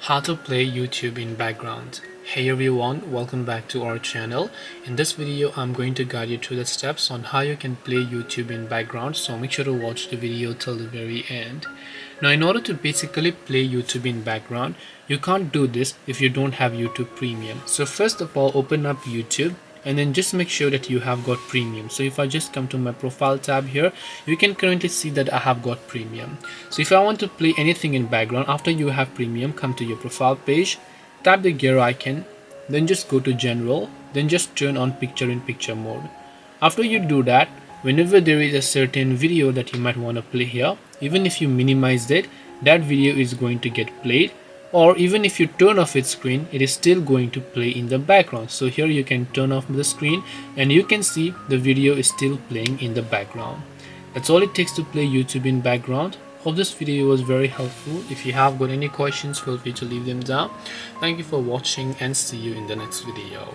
How to play YouTube in background. Hey everyone, welcome back to our channel. In this video I'm going to guide you through the steps on how you can play YouTube in background, so make sure to watch the video till the very end. Now in order to basically play YouTube in background, you can't do this if you don't have YouTube Premium. So first of all, open up YouTube and then just make sure that you have got premium. So if I just come to my profile tab here, you can currently see that I have got premium. So if I want to play anything in background after you have premium, come to your profile page, tap the gear icon, then just go to general, then just turn on picture in picture mode. After you do that, whenever there is a certain video that you might want to play here, even if you minimize it, that video is going to get played, or even if you turn off its screen, it is still going to play in the background. So here you can turn off the screen and you can see the video is still playing in the background. That's all it takes to play YouTube in background. Hope this video was very helpful. If you have got any questions, feel free to leave them down. Thank you for watching and see you in the next video.